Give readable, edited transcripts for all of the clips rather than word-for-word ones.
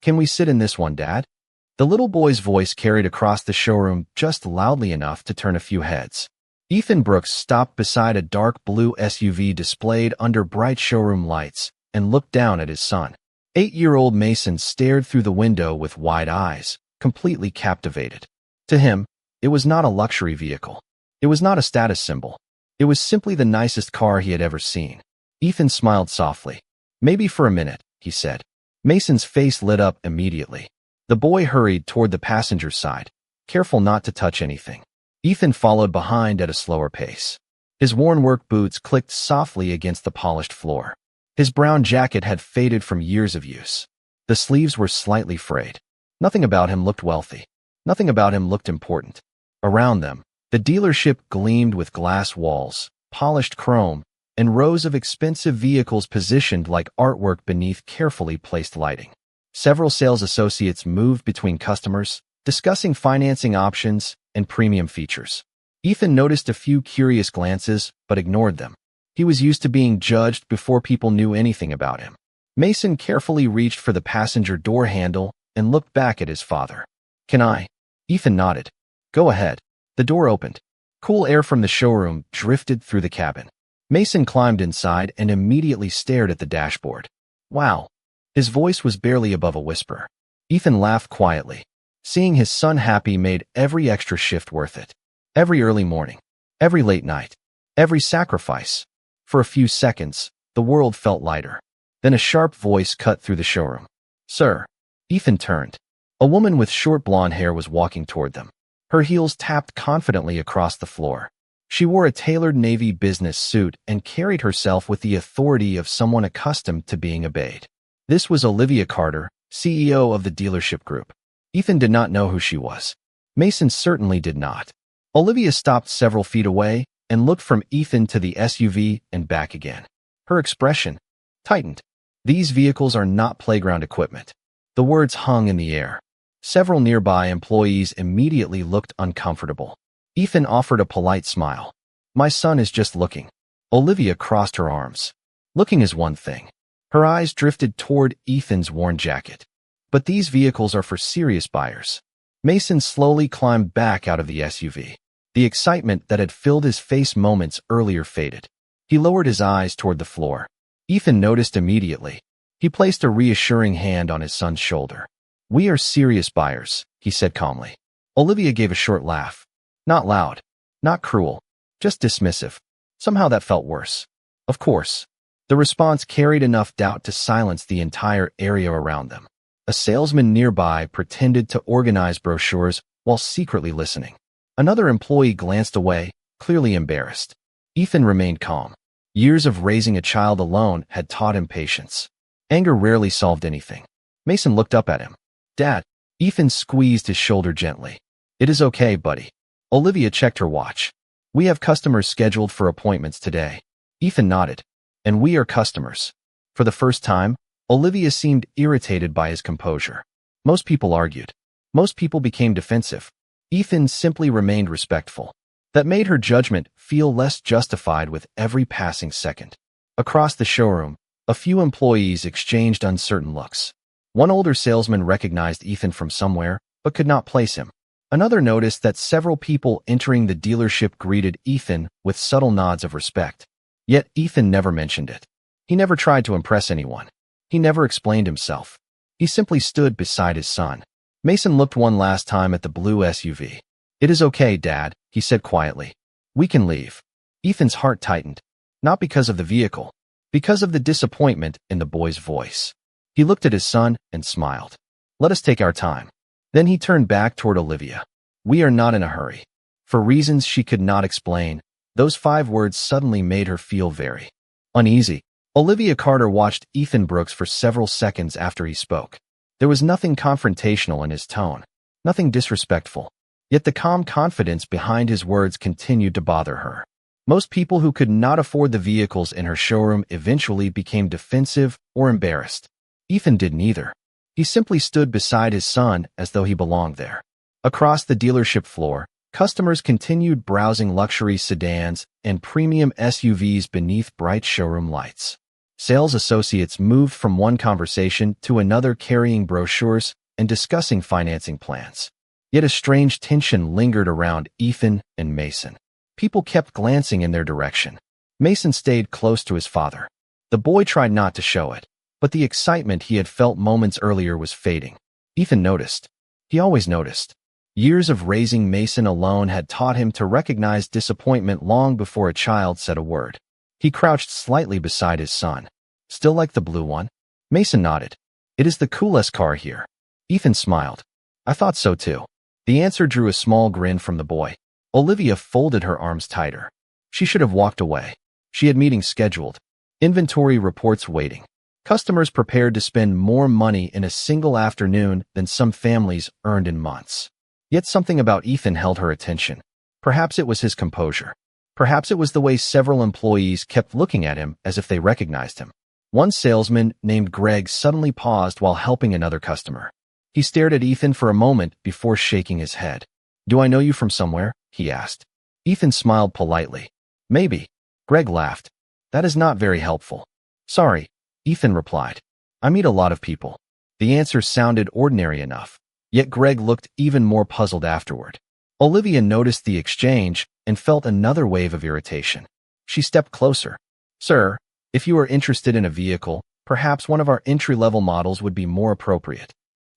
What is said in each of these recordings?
Can we sit in this one, Dad? The little boy's voice carried across the showroom just loudly enough to turn a few heads. Ethan Brooks stopped beside a dark blue SUV displayed under bright showroom lights and looked down at his son. 8-year-old Mason stared through the window with wide eyes, completely captivated. To him, it was not a luxury vehicle. It was not a status symbol. It was simply the nicest car he had ever seen. Ethan smiled softly. Maybe for a minute, he said. Mason's face lit up immediately. The boy hurried toward the passenger side, careful not to touch anything. Ethan followed behind at a slower pace. His worn work boots clicked softly against the polished floor. His brown jacket had faded from years of use. The sleeves were slightly frayed. Nothing about him looked wealthy. Nothing about him looked important. Around them, the dealership gleamed with glass walls, polished chrome, and rows of expensive vehicles positioned like artwork beneath carefully placed lighting. Several sales associates moved between customers, discussing financing options and premium features. Ethan noticed a few curious glances, but ignored them. He was used to being judged before people knew anything about him. Mason carefully reached for the passenger door handle and looked back at his father. Can I? Ethan nodded. Go ahead. The door opened. Cool air from the showroom drifted through the cabin. Mason climbed inside and immediately stared at the dashboard. Wow. His voice was barely above a whisper. Ethan laughed quietly. Seeing his son happy made every extra shift worth it. Every early morning. Every late night. Every sacrifice. For a few seconds, the world felt lighter. Then a sharp voice cut through the showroom. Sir. Ethan turned. A woman with short blonde hair was walking toward them. Her heels tapped confidently across the floor. She wore a tailored navy business suit and carried herself with the authority of someone accustomed to being obeyed. This was Olivia Carter, CEO of the dealership group. Ethan did not know who she was. Mason certainly did not. Olivia stopped several feet away and looked from Ethan to the SUV and back again. Her expression tightened. These vehicles are not playground equipment. The words hung in the air. Several nearby employees immediately looked uncomfortable. Ethan offered a polite smile. My son is just looking. Olivia crossed her arms. Looking is one thing. Her eyes drifted toward Ethan's worn jacket. But these vehicles are for serious buyers. Mason slowly climbed back out of the SUV. The excitement that had filled his face moments earlier faded. He lowered his eyes toward the floor. Ethan noticed immediately. He placed a reassuring hand on his son's shoulder. We are serious buyers, he said calmly. Olivia gave a short laugh. Not loud. Not cruel. Just dismissive. Somehow that felt worse. Of course. The response carried enough doubt to silence the entire area around them. A salesman nearby pretended to organize brochures while secretly listening. Another employee glanced away, clearly embarrassed. Ethan remained calm. Years of raising a child alone had taught him patience. Anger rarely solved anything. Mason looked up at him. Dad. Ethan squeezed his shoulder gently. It is okay, buddy. Olivia checked her watch. We have customers scheduled for appointments today. Ethan nodded. And we are customers. For the first time, Olivia seemed irritated by his composure. Most people argued. Most people became defensive. Ethan simply remained respectful. That made her judgment feel less justified with every passing second. Across the showroom, a few employees exchanged uncertain looks. One older salesman recognized Ethan from somewhere, but could not place him. Another noticed that several people entering the dealership greeted Ethan with subtle nods of respect. Yet Ethan never mentioned it. He never tried to impress anyone. He never explained himself. He simply stood beside his son. Mason looked one last time at the blue SUV. It is okay, Dad, he said quietly. We can leave. Ethan's heart tightened. Not because of the vehicle. Because of the disappointment in the boy's voice. He looked at his son and smiled. Let us take our time. Then he turned back toward Olivia. We are not in a hurry. For reasons she could not explain, those 5 words suddenly made her feel very uneasy. Olivia Carter watched Ethan Brooks for several seconds after he spoke. There was nothing confrontational in his tone, nothing disrespectful. Yet the calm confidence behind his words continued to bother her. Most people who could not afford the vehicles in her showroom eventually became defensive or embarrassed. Ethan didn't either. He simply stood beside his son as though he belonged there. Across the dealership floor, customers continued browsing luxury sedans and premium SUVs beneath bright showroom lights. Sales associates moved from one conversation to another, carrying brochures and discussing financing plans. Yet a strange tension lingered around Ethan and Mason. People kept glancing in their direction. Mason stayed close to his father. The boy tried not to show it, but the excitement he had felt moments earlier was fading. Ethan noticed. He always noticed. Years of raising Mason alone had taught him to recognize disappointment long before a child said a word. He crouched slightly beside his son. Still like the blue one? Mason nodded. It is the coolest car here. Ethan smiled. I thought so too. The answer drew a small grin from the boy. Olivia folded her arms tighter. She should have walked away. She had meetings scheduled. Inventory reports waiting. Customers prepared to spend more money in a single afternoon than some families earned in months. Yet something about Ethan held her attention. Perhaps it was his composure. Perhaps it was the way several employees kept looking at him as if they recognized him. One salesman named Greg suddenly paused while helping another customer. He stared at Ethan for a moment before shaking his head. Do I know you from somewhere? He asked. Ethan smiled politely. Maybe. Greg laughed. That is not very helpful. Sorry, Ethan replied. I meet a lot of people. The answer sounded ordinary enough. Yet Greg looked even more puzzled afterward. Olivia noticed the exchange and felt another wave of irritation. She stepped closer. Sir, if you are interested in a vehicle, perhaps one of our entry-level models would be more appropriate.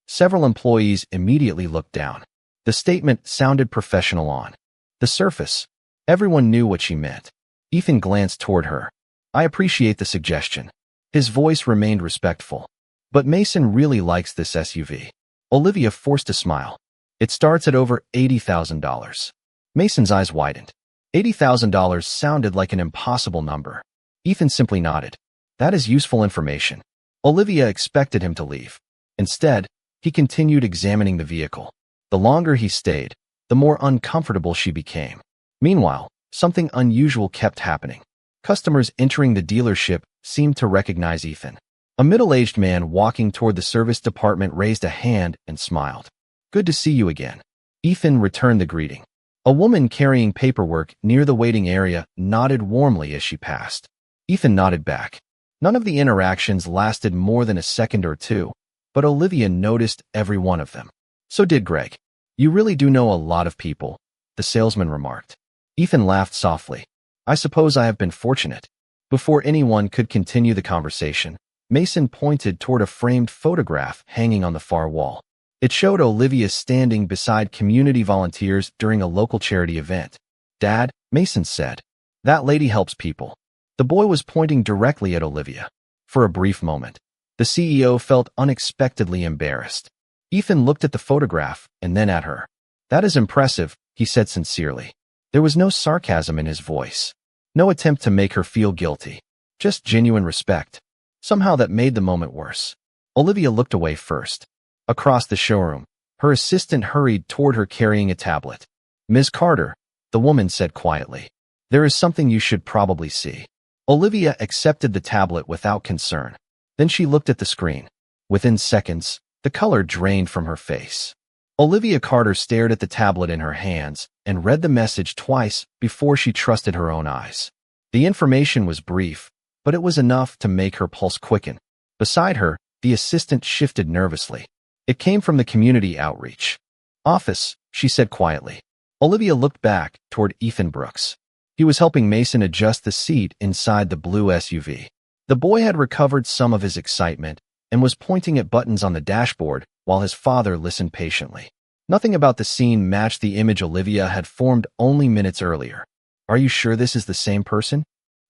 Several employees immediately looked down. The statement sounded professional on the surface. Everyone knew what she meant. Ethan glanced toward her. I appreciate the suggestion. His voice remained respectful. But Mason really likes this SUV. Olivia forced a smile. It starts at over $80,000. Mason's eyes widened. $80,000 sounded like an impossible number. Ethan simply nodded. That is useful information. Olivia expected him to leave. Instead, he continued examining the vehicle. The longer he stayed, the more uncomfortable she became. Meanwhile, something unusual kept happening. Customers entering the dealership seemed to recognize Ethan. A middle-aged man walking toward the service department raised a hand and smiled. Good to see you again. Ethan returned the greeting. A woman carrying paperwork near the waiting area nodded warmly as she passed. Ethan nodded back. None of the interactions lasted more than a second or two, but Olivia noticed every one of them. So did Greg. You really do know a lot of people, the salesman remarked. Ethan laughed softly. I suppose I have been fortunate. Before anyone could continue the conversation, Mason pointed toward a framed photograph hanging on the far wall. It showed Olivia standing beside community volunteers during a local charity event. Dad, Mason said. That lady helps people. The boy was pointing directly at Olivia. For a brief moment, the CEO felt unexpectedly embarrassed. Ethan looked at the photograph and then at her. That is impressive, he said sincerely. There was no sarcasm in his voice. No attempt to make her feel guilty. Just genuine respect. Somehow that made the moment worse. Olivia looked away first. Across the showroom, her assistant hurried toward her carrying a tablet. Ms. Carter, the woman said quietly. There is something you should probably see. Olivia accepted the tablet without concern. Then she looked at the screen. Within seconds, the color drained from her face. Olivia Carter stared at the tablet in her hands and read the message twice before she trusted her own eyes. The information was brief, but it was enough to make her pulse quicken. Beside her, the assistant shifted nervously. It came from the community outreach office, she said quietly. Olivia looked back toward Ethan Brooks. He was helping Mason adjust the seat inside the blue SUV. The boy had recovered some of his excitement and was pointing at buttons on the dashboard while his father listened patiently. Nothing about the scene matched the image Olivia had formed only minutes earlier. Are you sure this is the same person?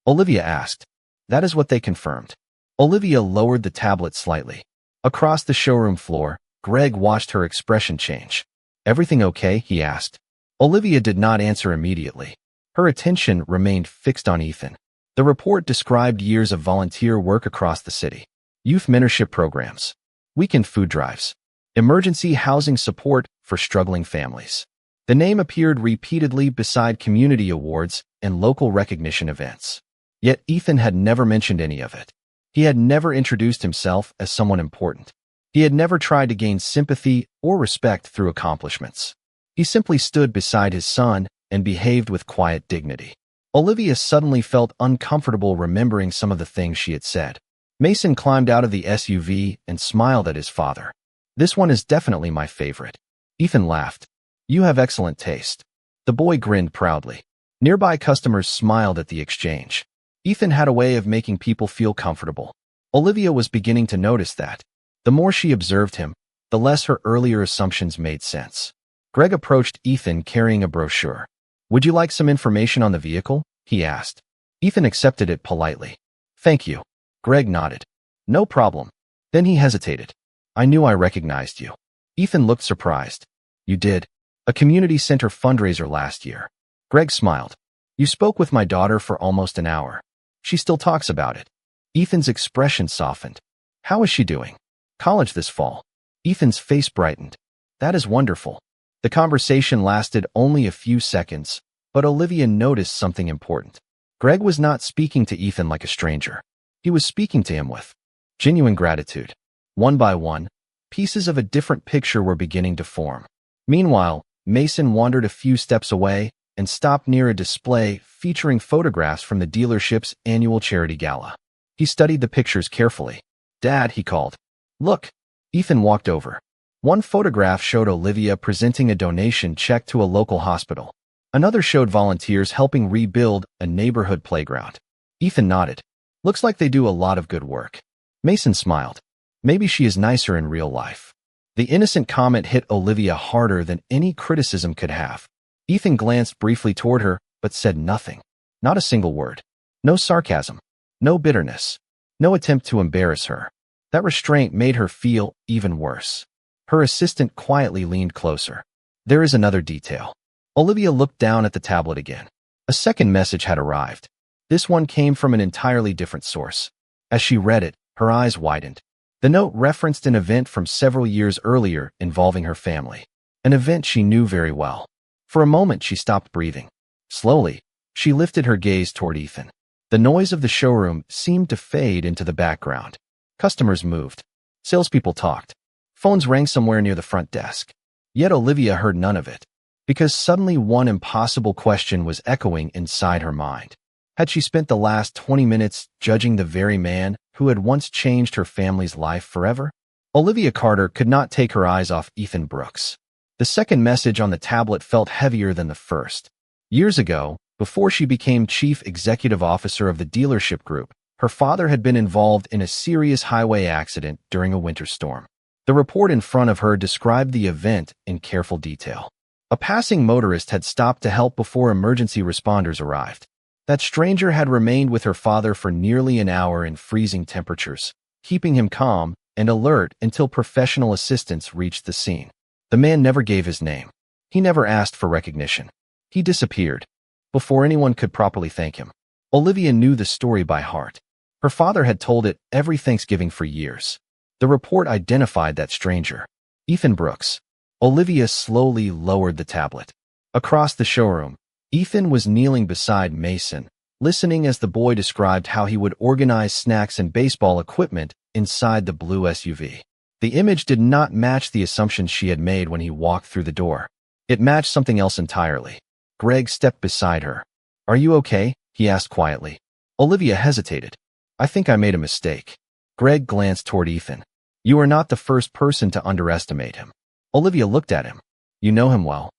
Olivia asked. That is what they confirmed. Olivia lowered the tablet slightly. Across the showroom floor, Greg watched her expression change. Everything okay? He asked. Olivia did not answer immediately. Her attention remained fixed on Ethan. The report described years of volunteer work across the city. Youth mentorship programs, weekend food drives, emergency housing support for struggling families. The name appeared repeatedly beside community awards and local recognition events. Yet Ethan had never mentioned any of it. He had never introduced himself as someone important. He had never tried to gain sympathy or respect through accomplishments. He simply stood beside his son and behaved with quiet dignity. Olivia suddenly felt uncomfortable remembering some of the things she had said. Mason climbed out of the SUV and smiled at his father. "This one is definitely my favorite." Ethan laughed. "You have excellent taste." The boy grinned proudly. Nearby customers smiled at the exchange. Ethan had a way of making people feel comfortable. Olivia was beginning to notice that. The more she observed him, the less her earlier assumptions made sense. Greg approached Ethan carrying a brochure. "Would you like some information on the vehicle?" he asked. Ethan accepted it politely. "Thank you." Greg nodded. "No problem." Then he hesitated. "I knew I recognized you." Ethan looked surprised. "You did? A community center fundraiser last year." Greg smiled. "You spoke with my daughter for almost an hour. She still talks about it." Ethan's expression softened. "How is she doing?" "College this fall." Ethan's face brightened. "That is wonderful." The conversation lasted only a few seconds, but Olivia noticed something important. Greg was not speaking to Ethan like a stranger. He was speaking to him with genuine gratitude. One by one, pieces of a different picture were beginning to form. Meanwhile, Mason wandered a few steps away and stopped near a display featuring photographs from the dealership's annual charity gala. He studied the pictures carefully. "Dad," he called. "Look." Ethan walked over. One photograph showed Olivia presenting a donation check to a local hospital. Another showed volunteers helping rebuild a neighborhood playground. Ethan nodded. "Looks like they do a lot of good work." Mason smiled. "Maybe she is nicer in real life." The innocent comment hit Olivia harder than any criticism could have. Ethan glanced briefly toward her, but said nothing. Not a single word. No sarcasm. No bitterness. No attempt to embarrass her. That restraint made her feel even worse. Her assistant quietly leaned closer. "There is another detail." Olivia looked down at the tablet again. A second message had arrived. This one came from an entirely different source. As she read it, her eyes widened. The note referenced an event from several years earlier involving her family. An event she knew very well. For a moment, she stopped breathing. Slowly, she lifted her gaze toward Ethan. The noise of the showroom seemed to fade into the background. Customers moved. Salespeople talked. Phones rang somewhere near the front desk. Yet Olivia heard none of it, because suddenly one impossible question was echoing inside her mind. Had she spent the last 20 minutes judging the very man who had once changed her family's life forever? Olivia Carter could not take her eyes off Ethan Brooks. The second message on the tablet felt heavier than the first. Years ago, before she became chief executive officer of the dealership group, her father had been involved in a serious highway accident during a winter storm. The report in front of her described the event in careful detail. A passing motorist had stopped to help before emergency responders arrived. That stranger had remained with her father for nearly an hour in freezing temperatures, keeping him calm and alert until professional assistance reached the scene. The man never gave his name. He never asked for recognition. He disappeared before anyone could properly thank him. Olivia knew the story by heart. Her father had told it every Thanksgiving for years. The report identified that stranger. Ethan Brooks. Olivia slowly lowered the tablet. Across the showroom, Ethan was kneeling beside Mason, listening as the boy described how he would organize snacks and baseball equipment inside the blue SUV. The image did not match the assumptions she had made when he walked through the door. It matched something else entirely. Greg stepped beside her. "Are you okay?" he asked quietly. Olivia hesitated. "I think I made a mistake." Greg glanced toward Ethan. "You are not the first person to underestimate him." Olivia looked at him. "You know him well?"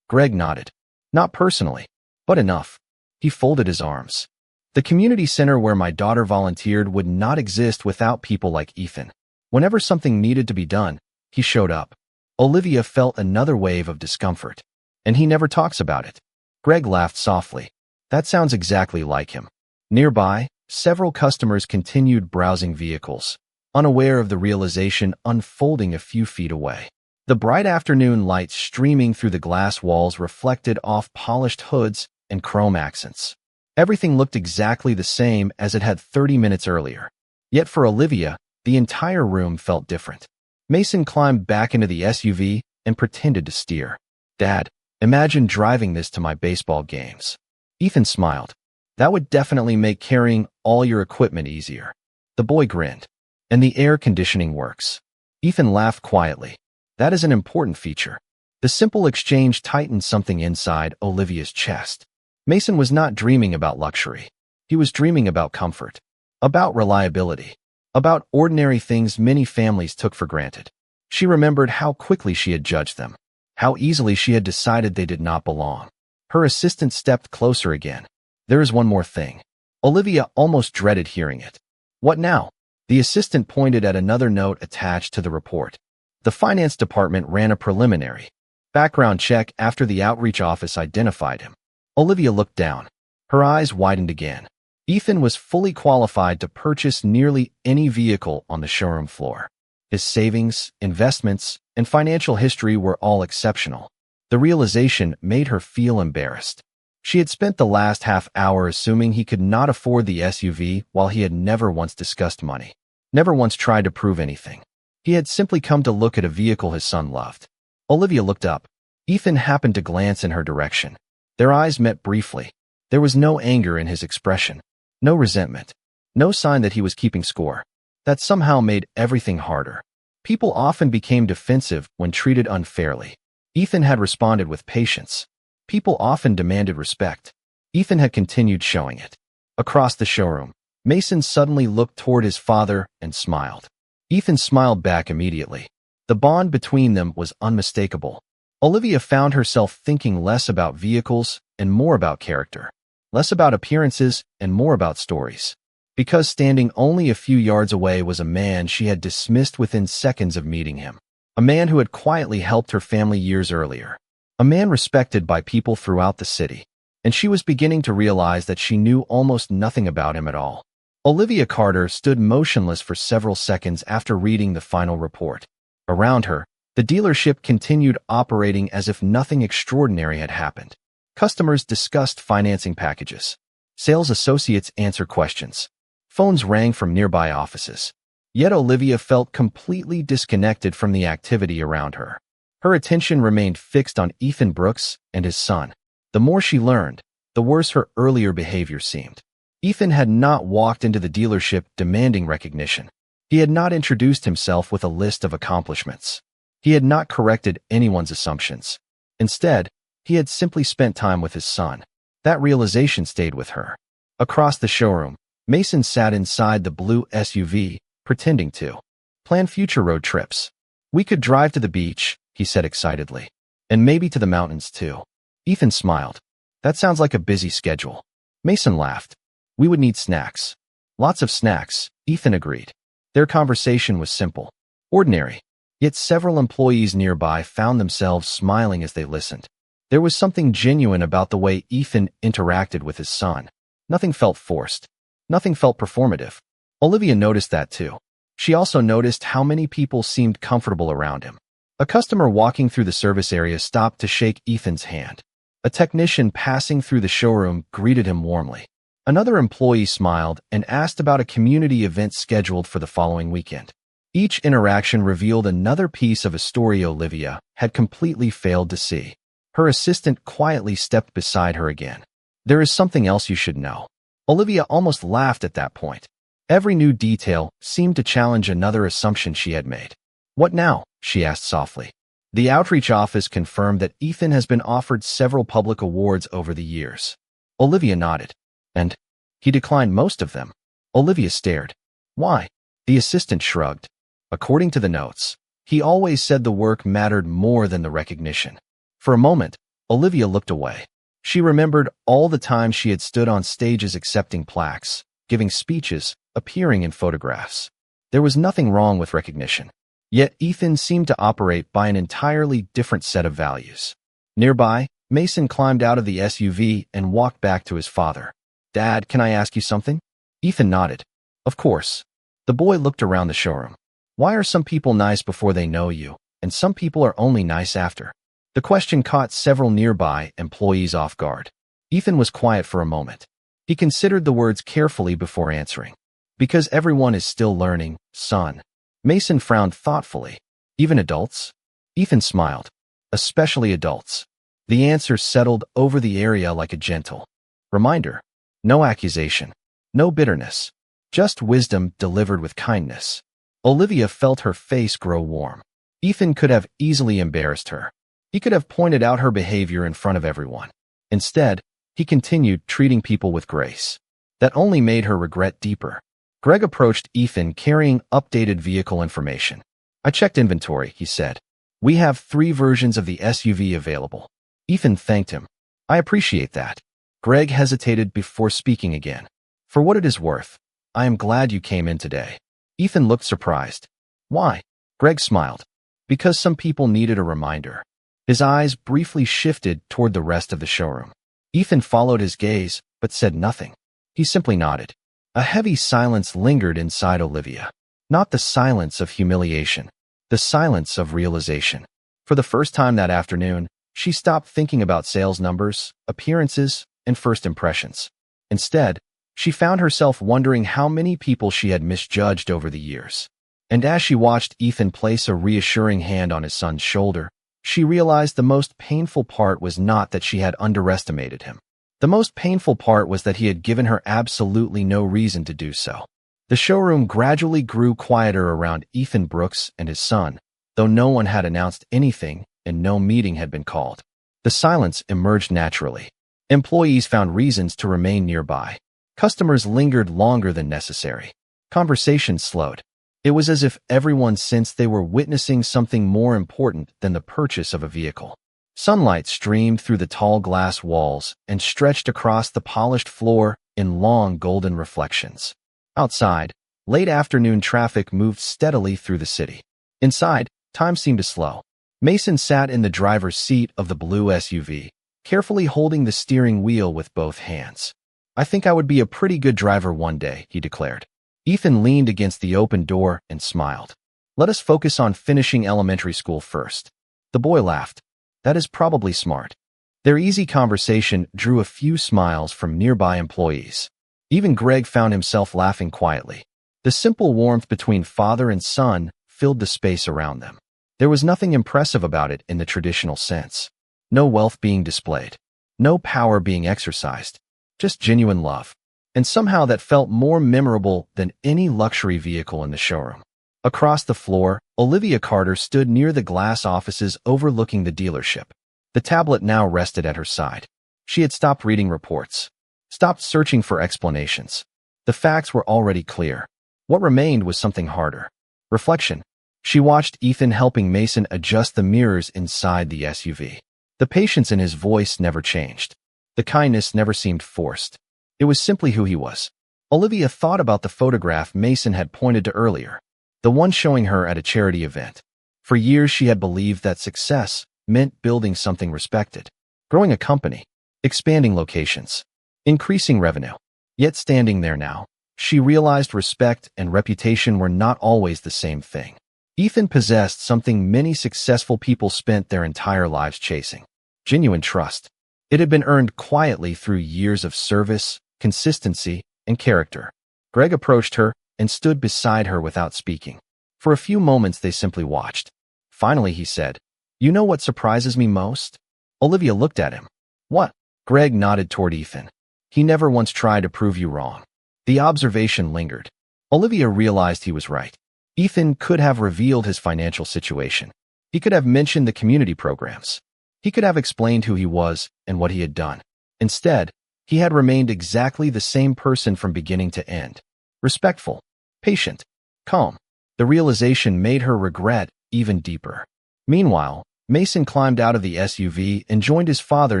Greg nodded. "Not personally, but enough." He folded his arms. "The community center where my daughter volunteered would not exist without people like Ethan. Whenever something needed to be done, he showed up." Olivia felt another wave of discomfort. "And he never talks about it." Greg laughed softly. "That sounds exactly like him." Nearby, several customers continued browsing vehicles, unaware of the realization unfolding a few feet away. The bright afternoon light streaming through the glass walls reflected off polished hoods and chrome accents. Everything looked exactly the same as it had 30 minutes earlier. Yet for Olivia, the entire room felt different. Mason climbed back into the SUV and pretended to steer. "Dad, imagine driving this to my baseball games." Ethan smiled. "That would definitely make carrying all your equipment easier." The boy grinned. "And the air conditioning works." Ethan laughed quietly. "That is an important feature." The simple exchange tightened something inside Olivia's chest. Mason was not dreaming about luxury. He was dreaming about comfort, about reliability, about ordinary things many families took for granted. She remembered how quickly she had judged them, how easily she had decided they did not belong. Her assistant stepped closer again. There is one more thing. Olivia almost dreaded hearing it. What now? The assistant pointed at another note attached to the report. The finance department ran a preliminary background check after the outreach office identified him. Olivia looked down. Her eyes widened again. Ethan was fully qualified to purchase nearly any vehicle on the showroom floor. His savings, investments, and financial history were all exceptional. The realization made her feel embarrassed. She had spent the last half hour assuming he could not afford the SUV while he had never once discussed money, never once tried to prove anything. He had simply come to look at a vehicle his son loved. Olivia looked up. Ethan happened to glance in her direction. Their eyes met briefly. There was no anger in his expression, no resentment, no sign that he was keeping score. That somehow made everything harder. People often became defensive when treated unfairly. Ethan had responded with patience. People often demanded respect. Ethan had continued showing it. Across the showroom, Mason suddenly looked toward his father and smiled. Ethan smiled back immediately. The bond between them was unmistakable. Olivia found herself thinking less about vehicles and more about character, less about appearances and more about stories. Because standing only a few yards away was a man she had dismissed within seconds of meeting him. A man who had quietly helped her family years earlier. A man respected by people throughout the city. And she was beginning to realize that she knew almost nothing about him at all. Olivia Carter stood motionless for several seconds after reading the final report. Around her, the dealership continued operating as if nothing extraordinary had happened. Customers discussed financing packages. Sales associates answered questions. Phones rang from nearby offices. Yet Olivia felt completely disconnected from the activity around her. Her attention remained fixed on Ethan Brooks and his son. The more she learned, the worse her earlier behavior seemed. Ethan had not walked into the dealership demanding recognition. He had not introduced himself with a list of accomplishments. He had not corrected anyone's assumptions. Instead, he had simply spent time with his son. That realization stayed with her. Across the showroom, Mason sat inside the blue SUV, pretending to plan future road trips. We could drive to the beach, he said excitedly. And maybe to the mountains too. Ethan smiled. That sounds like a busy schedule. Mason laughed. We would need snacks. Lots of snacks, Ethan agreed. Their conversation was simple, ordinary. Yet several employees nearby found themselves smiling as they listened. There was something genuine about the way Ethan interacted with his son. Nothing felt forced. Nothing felt performative. Olivia noticed that too. She also noticed how many people seemed comfortable around him. A customer walking through the service area stopped to shake Ethan's hand. A technician passing through the showroom greeted him warmly. Another employee smiled and asked about a community event scheduled for the following weekend. Each interaction revealed another piece of a story Olivia had completely failed to see. Her assistant quietly stepped beside her again. There is something else you should know. Olivia almost laughed at that point. Every new detail seemed to challenge another assumption she had made. What now? She asked softly. The outreach office confirmed that Ethan has been offered several public awards over the years. Olivia nodded. And he declined most of them. Olivia stared. Why? The assistant shrugged. According to the notes, he always said the work mattered more than the recognition. For a moment, Olivia looked away. She remembered all the times she had stood on stages accepting plaques, giving speeches, appearing in photographs. There was nothing wrong with recognition. Yet Ethan seemed to operate by an entirely different set of values. Nearby, Mason climbed out of the SUV and walked back to his father. Dad, can I ask you something? Ethan nodded. Of course. The boy looked around the showroom. Why are some people nice before they know you, and some people are only nice after? The question caught several nearby employees off guard. Ethan was quiet for a moment. He considered the words carefully before answering. Because everyone is still learning, son. Mason frowned thoughtfully. Even adults? Ethan smiled. Especially adults. The answer settled over the area like a gentle reminder. No accusation. No bitterness. Just wisdom delivered with kindness. Olivia felt her face grow warm. Ethan could have easily embarrassed her. He could have pointed out her behavior in front of everyone. Instead, He continued, treating people with grace. That only made her regret deeper. Greg approached Ethan carrying updated vehicle information. I checked inventory, he said. We have 3 versions of the SUV available. Ethan thanked him. I appreciate that. Greg hesitated before speaking again. For what it is worth, I am glad you came in today. Ethan looked surprised. Why? Greg smiled. Because some people needed a reminder. His eyes briefly shifted toward the rest of the showroom. Ethan followed his gaze, but said nothing. He simply nodded. A heavy silence lingered inside Olivia. Not the silence of humiliation, the silence of realization. For the first time that afternoon, she stopped thinking about sales numbers, appearances, and first impressions. Instead, she found herself wondering how many people she had misjudged over the years. And as she watched Ethan place a reassuring hand on his son's shoulder, she realized the most painful part was not that she had underestimated him. The most painful part was that he had given her absolutely no reason to do so. The showroom gradually grew quieter around Ethan Brooks and his son, though no one had announced anything and no meeting had been called. The silence emerged naturally. Employees found reasons to remain nearby. Customers lingered longer than necessary. Conversations slowed. It was as if everyone sensed they were witnessing something more important than the purchase of a vehicle. Sunlight streamed through the tall glass walls and stretched across the polished floor in long golden reflections. Outside, late afternoon traffic moved steadily through the city. Inside, time seemed to slow. Mason sat in the driver's seat of the blue SUV, carefully holding the steering wheel with both hands. I think I would be a pretty good driver one day, he declared. Ethan leaned against the open door and smiled. Let us focus on finishing elementary school first. The boy laughed. That is probably smart. Their easy conversation drew a few smiles from nearby employees. Even Greg found himself laughing quietly. The simple warmth between father and son filled the space around them. There was nothing impressive about it in the traditional sense. No wealth being displayed. No power being exercised. Just genuine love. And somehow that felt more memorable than any luxury vehicle in the showroom. Across the floor, Olivia Carter stood near the glass offices overlooking the dealership. The tablet now rested at her side. She had stopped reading reports, stopped searching for explanations. The facts were already clear. What remained was something harder. Reflection. She watched Ethan helping Mason adjust the mirrors inside the SUV. The patience in his voice never changed. The kindness never seemed forced. It was simply who he was. Olivia thought about the photograph Mason had pointed to earlier. The one showing her at a charity event. For years she had believed that success meant building something respected, growing a company, expanding locations, increasing revenue. Yet standing there now, she realized respect and reputation were not always the same thing. Ethan possessed something many successful people spent their entire lives chasing. Genuine trust. It had been earned quietly through years of service, consistency, and character. Greg approached her and stood beside her without speaking. For a few moments they simply watched. Finally he said, "You know what surprises me most?" Olivia looked at him. "What?" Greg nodded toward Ethan. "He never once tried to prove you wrong." The observation lingered. Olivia realized he was right. Ethan could have revealed his financial situation. He could have mentioned the community programs. He could have explained who he was and what he had done. Instead, he had remained exactly the same person from beginning to end. Respectful, patient, calm. The realization made her regret even deeper. Meanwhile, Mason climbed out of the SUV and joined his father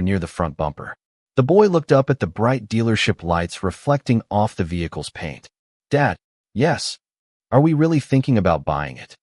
near the front bumper. The boy looked up at the bright dealership lights reflecting off the vehicle's paint. "Dad, yes. Are we really thinking about buying it?"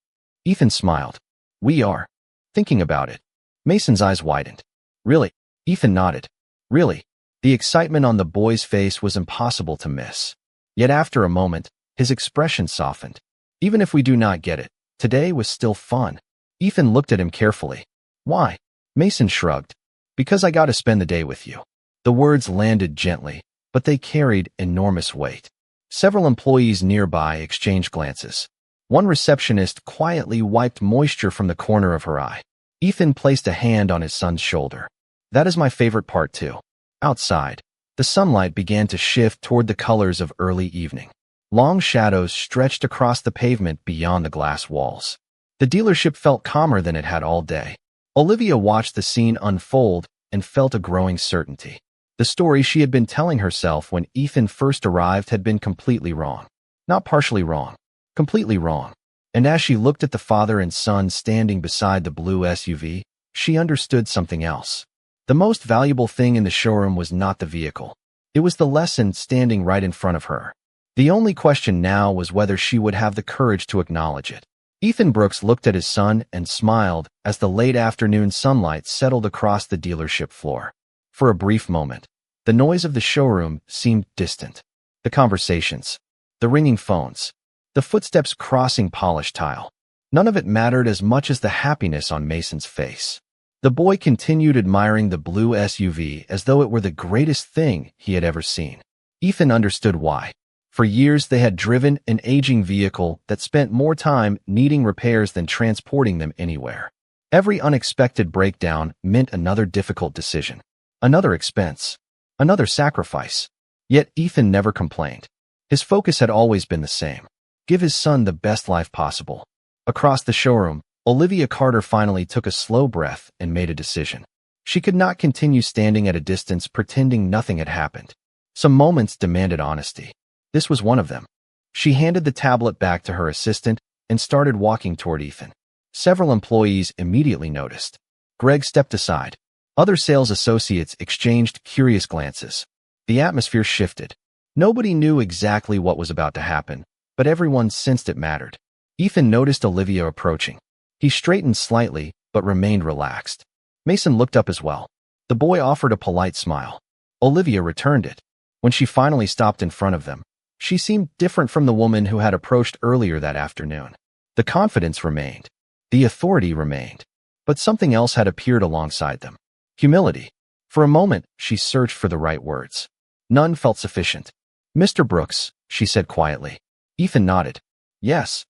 Ethan smiled. "We are. Thinking about it." Mason's eyes widened. "Really?" Ethan nodded. "Really?" The excitement on the boy's face was impossible to miss. Yet after a moment, his expression softened. "Even if we do not get it, today was still fun." Ethan looked at him carefully. "Why?" Mason shrugged. "Because I got to spend the day with you." The words landed gently, but they carried enormous weight. Several employees nearby exchanged glances. One receptionist quietly wiped moisture from the corner of her eye. Ethan placed a hand on his son's shoulder. "That is my favorite part too." Outside, the sunlight began to shift toward the colors of early evening. Long shadows stretched across the pavement beyond the glass walls. The dealership felt calmer than it had all day. Olivia watched the scene unfold and felt a growing certainty. The story she had been telling herself when Ethan first arrived had been completely wrong. Not partially wrong, completely wrong. And as she looked at the father and son standing beside the blue SUV, she understood something else. The most valuable thing in the showroom was not the vehicle. It was the lesson standing right in front of her. The only question now was whether she would have the courage to acknowledge it. Ethan Brooks looked at his son and smiled as the late afternoon sunlight settled across the dealership floor. For a brief moment, the noise of the showroom seemed distant. The conversations, the ringing phones, the footsteps crossing polished tile. None of it mattered as much as the happiness on Mason's face. The boy continued admiring the blue SUV as though it were the greatest thing he had ever seen. Ethan understood why. For years they had driven an aging vehicle that spent more time needing repairs than transporting them anywhere. Every unexpected breakdown meant another difficult decision, another expense, another sacrifice. Yet Ethan never complained. His focus had always been the same: give his son the best life possible. Across the showroom, Olivia Carter finally took a slow breath and made a decision. She could not continue standing at a distance pretending nothing had happened. Some moments demanded honesty. This was one of them. She handed the tablet back to her assistant and started walking toward Ethan. Several employees immediately noticed. Greg stepped aside. Other sales associates exchanged curious glances. The atmosphere shifted. Nobody knew exactly what was about to happen, but everyone sensed it mattered. Ethan noticed Olivia approaching. He straightened slightly, but remained relaxed. Mason looked up as well. The boy offered a polite smile. Olivia returned it. When she finally stopped in front of them, she seemed different from the woman who had approached earlier that afternoon. The confidence remained. The authority remained. But something else had appeared alongside them. Humility. For a moment, she searched for the right words. None felt sufficient. "Mr. Brooks," she said quietly. Ethan nodded. "Yes."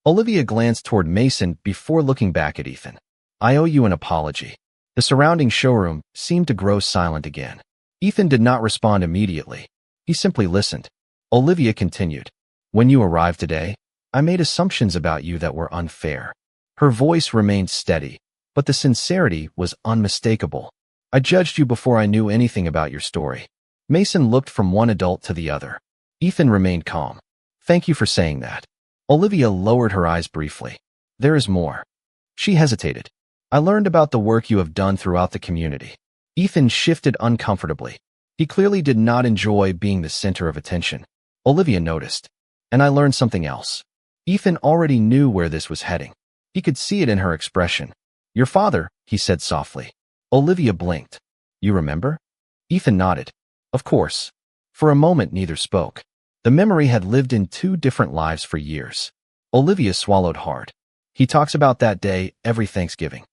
Olivia glanced toward Mason before looking back at Ethan. "I owe you an apology." The surrounding showroom seemed to grow silent again. Ethan did not respond immediately. He simply listened. Olivia continued. "When you arrived today, I made assumptions about you that were unfair." Her voice remained steady, but the sincerity was unmistakable. "I judged you before I knew anything about your story." Mason looked from one adult to the other. Ethan remained calm. "Thank you for saying that." Olivia lowered her eyes briefly. "There is more." She hesitated. "I learned about the work you have done throughout the community." Ethan shifted uncomfortably. He clearly did not enjoy being the center of attention. Olivia noticed. "And I learned something else." Ethan already knew where this was heading. He could see it in her expression. "Your father," he said softly. Olivia blinked. "You remember?" Ethan nodded. "Of course." For a moment neither spoke. The memory had lived in two different lives for years. Olivia swallowed hard. "He talks about that day every Thanksgiving."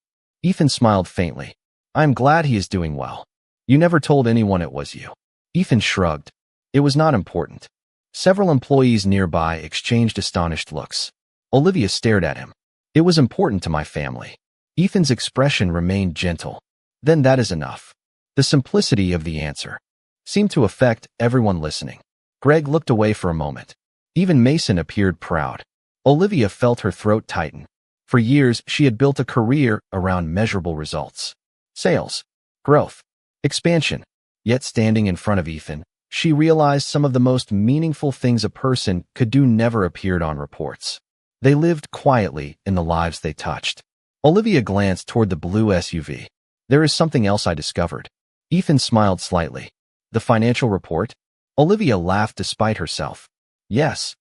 Ethan smiled faintly. "I am glad he is doing well." "You never told anyone it was you." Ethan shrugged. "It was not important." Several employees nearby exchanged astonished looks. Olivia stared at him. "It was important to my family." Ethan's expression remained gentle. "Then that is enough." The simplicity of the answer seemed to affect everyone listening. Greg looked away for a moment. Even Mason appeared proud. Olivia felt her throat tighten. For years, she had built a career around measurable results. Sales, growth, expansion. Yet standing in front of Ethan, she realized some of the most meaningful things a person could do never appeared on reports. They lived quietly in the lives they touched. Olivia glanced toward the blue SUV. "There is something else I discovered." Ethan smiled slightly. "The financial report?" Olivia laughed despite herself. "Yes."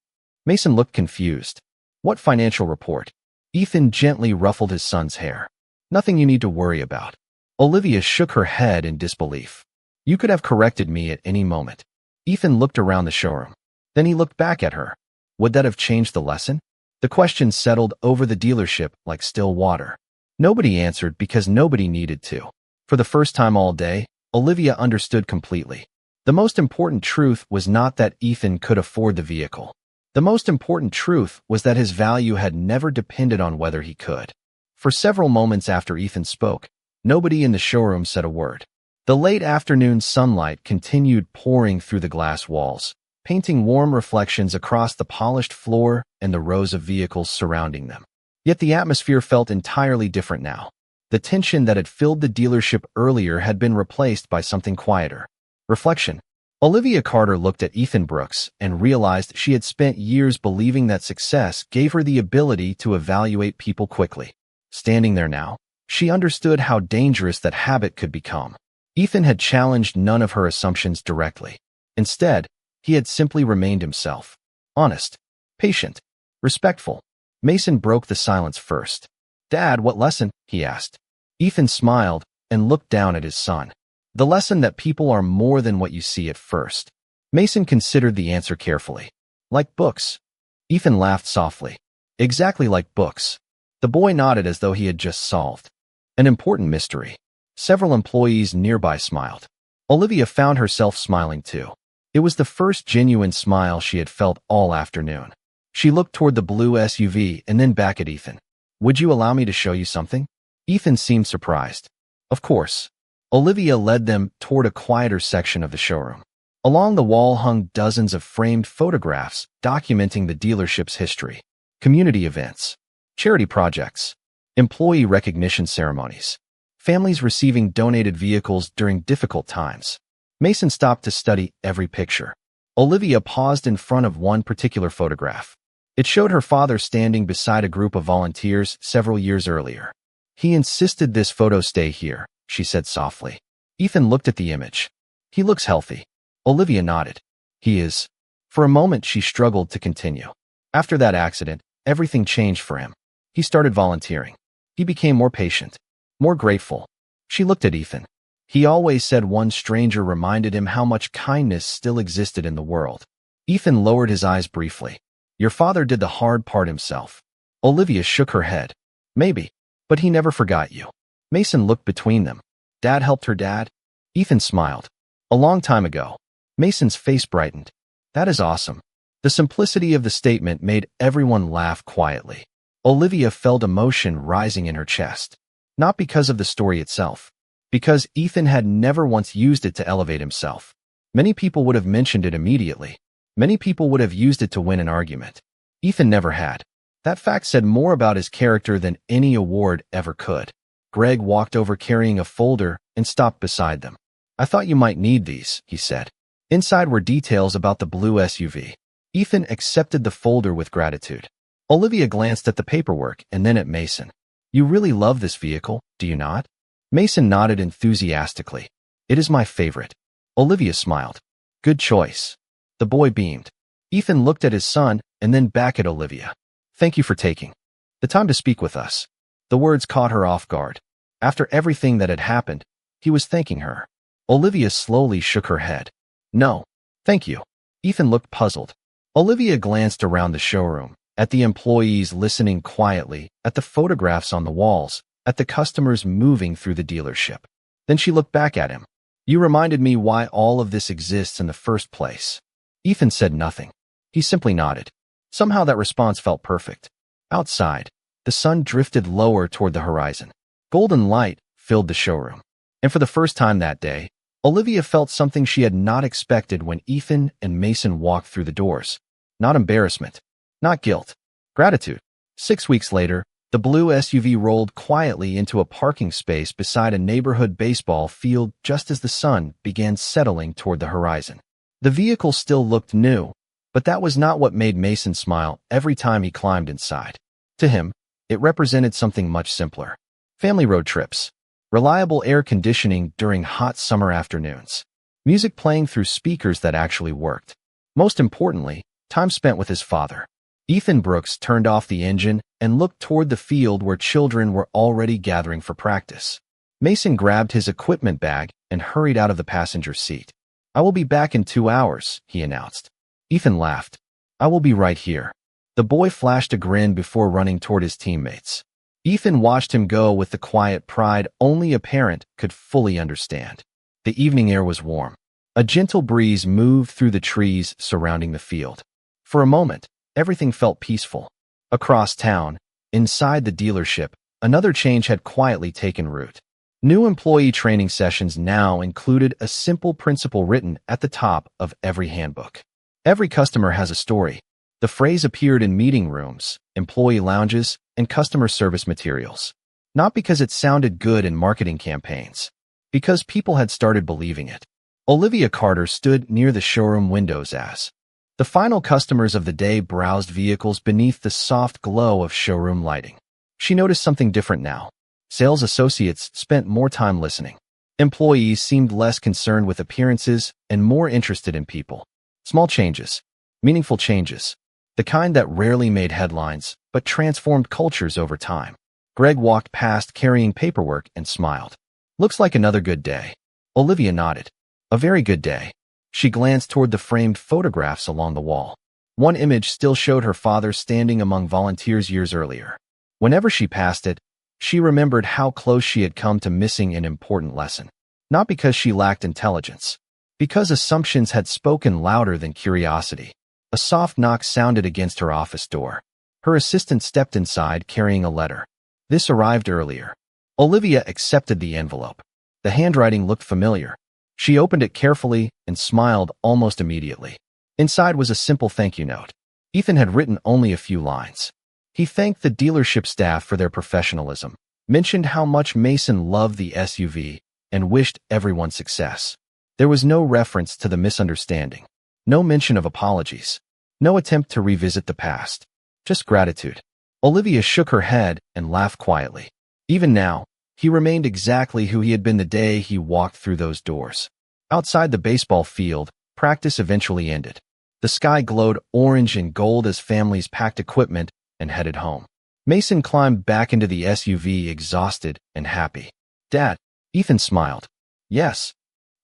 Mason looked confused. "What financial report?" Ethan gently ruffled his son's hair. "Nothing you need to worry about." Olivia shook her head in disbelief. "You could have corrected me at any moment." Ethan looked around the showroom. Then he looked back at her. Would that have changed the lesson? The question settled over the dealership like still water. Nobody answered because nobody needed to. For the first time all day, Olivia understood completely. The most important truth was not that Ethan could afford the vehicle. The most important truth was that his value had never depended on whether he could. For several moments after Ethan spoke, nobody in the showroom said a word. The late afternoon sunlight continued pouring through the glass walls, painting warm reflections across the polished floor and the rows of vehicles surrounding them. Yet the atmosphere felt entirely different now. The tension that had filled the dealership earlier had been replaced by something quieter. Reflection. Olivia Carter looked at Ethan Brooks and realized she had spent years believing that success gave her the ability to evaluate people quickly. Standing there now, she understood how dangerous that habit could become. Ethan had challenged none of her assumptions directly. Instead, he had simply remained himself. Honest, patient, respectful. Mason broke the silence first. "Dad, what lesson?" he asked. Ethan smiled and looked down at his son. "The lesson that people are more than what you see at first." Mason considered the answer carefully. "Like books." Ethan laughed softly. "Exactly like books." The boy nodded as though he had just solved an important mystery. Several employees nearby smiled. Olivia found herself smiling too. It was the first genuine smile she had felt all afternoon. She looked toward the blue SUV and then back at Ethan. "Would you allow me to show you something?" Ethan seemed surprised. "Of course." Olivia led them toward a quieter section of the showroom. Along the wall hung dozens of framed photographs documenting the dealership's history, community events, charity projects, employee recognition ceremonies, families receiving donated vehicles during difficult times. Mason stopped to study every picture. Olivia paused in front of one particular photograph. It showed her father standing beside a group of volunteers several years earlier. "He insisted this photo stay here," she said softly. Ethan looked at the image. "He looks healthy." Olivia nodded. "He is." For a moment, she struggled to continue. After that accident, everything changed for him. He started volunteering. He became more patient, more grateful. She looked at Ethan. He always said one stranger reminded him how much kindness still existed in the world. Ethan lowered his eyes briefly. "Your father did the hard part himself." Olivia shook her head. "Maybe, but he never forgot you." Mason looked between them. "Dad helped her dad?" Ethan smiled. "A long time ago." Mason's face brightened. "That is awesome." The simplicity of the statement made everyone laugh quietly. Olivia felt emotion rising in her chest. Not because of the story itself, because Ethan had never once used it to elevate himself. Many people would have mentioned it immediately. Many people would have used it to win an argument. Ethan never had. That fact said more about his character than any award ever could. Greg walked over carrying a folder and stopped beside them. "I thought you might need these," he said. Inside were details about the blue SUV. Ethan accepted the folder with gratitude. Olivia glanced at the paperwork and then at Mason. "You really love this vehicle, do you not?" Mason nodded enthusiastically. "It is my favorite." Olivia smiled. "Good choice." The boy beamed. Ethan looked at his son and then back at Olivia. "Thank you for taking the time to speak with us." The words caught her off guard. After everything that had happened, he was thanking her. Olivia slowly shook her head. "No, thank you." Ethan looked puzzled. Olivia glanced around the showroom, at the employees listening quietly, at the photographs on the walls, at the customers moving through the dealership. Then she looked back at him. "You reminded me why all of this exists in the first place." Ethan said nothing. He simply nodded. Somehow that response felt perfect. Outside, the sun drifted lower toward the horizon. Golden light filled the showroom. And for the first time that day, Olivia felt something she had not expected when Ethan and Mason walked through the doors. Not embarrassment. Not guilt. Gratitude. 6 weeks later, the blue SUV rolled quietly into a parking space beside a neighborhood baseball field just as the sun began settling toward the horizon. The vehicle still looked new, but that was not what made Mason smile every time he climbed inside. To him, it represented something much simpler. Family road trips. Reliable air conditioning during hot summer afternoons. Music playing through speakers that actually worked. Most importantly, time spent with his father. Ethan Brooks turned off the engine and looked toward the field where children were already gathering for practice. Mason grabbed his equipment bag and hurried out of the passenger seat. "I will be back in 2 hours," he announced. Ethan laughed. "I will be right here." The boy flashed a grin before running toward his teammates. Ethan watched him go with the quiet pride only a parent could fully understand. The evening air was warm. A gentle breeze moved through the trees surrounding the field. For a moment, everything felt peaceful. Across town, inside the dealership, another change had quietly taken root. New employee training sessions now included a simple principle written at the top of every handbook. "Every customer has a story." The phrase appeared in meeting rooms, employee lounges, and customer service materials. Not because it sounded good in marketing campaigns, because people had started believing it. Olivia Carter stood near the showroom windows as the final customers of the day browsed vehicles beneath the soft glow of showroom lighting. She noticed something different now. Sales associates spent more time listening. Employees seemed less concerned with appearances and more interested in people. Small changes, meaningful changes, the kind that rarely made headlines but transformed cultures over time. Greg walked past carrying paperwork and smiled. Looks like another good day. Olivia nodded. A very good day. She glanced toward the framed photographs along the wall. One image still showed her father standing among volunteers years earlier. Whenever she passed it, she remembered how close she had come to missing an important lesson. Not because she lacked intelligence, because assumptions had spoken louder than curiosity. A soft knock sounded against her office door. Her assistant stepped inside carrying a letter. This arrived earlier. Olivia accepted the envelope. The handwriting looked familiar. She opened it carefully and smiled almost immediately. Inside was a simple thank you note. Ethan had written only a few lines. He thanked the dealership staff for their professionalism, mentioned how much Mason loved the SUV, and wished everyone success. There was no reference to the misunderstanding, no mention of apologies, no attempt to revisit the past, just gratitude. Olivia shook her head and laughed quietly. Even now, he remained exactly who he had been the day he walked through those doors. Outside the baseball field, practice eventually ended. The sky glowed orange and gold as families packed equipment and headed home. Mason climbed back into the SUV exhausted and happy. Dad, Ethan smiled. Yes.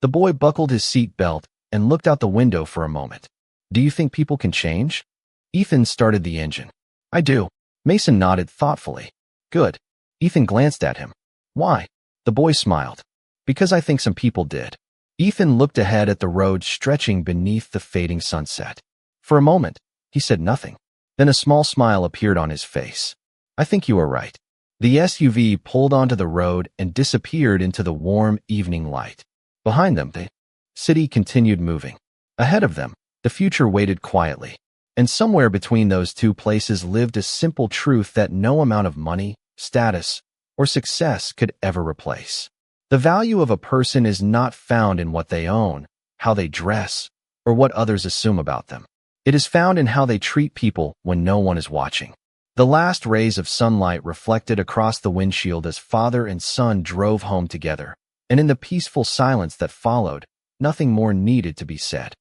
The boy buckled his seat belt and looked out the window for a moment. Do you think people can change? Ethan started the engine. I do. Mason nodded thoughtfully. Good. Ethan glanced at him. Why? The boy smiled. Because I think some people did. Ethan looked ahead at the road stretching beneath the fading sunset. For a moment, he said nothing. Then a small smile appeared on his face. I think you are right. The SUV pulled onto the road and disappeared into the warm evening light. Behind them, the city continued moving. Ahead of them, the future waited quietly. And somewhere between those two places lived a simple truth that no amount of money, status, or success could ever replace. The value of a person is not found in what they own, how they dress, or what others assume about them. It is found in how they treat people when no one is watching. The last rays of sunlight reflected across the windshield as father and son drove home together, and in the peaceful silence that followed, nothing more needed to be said.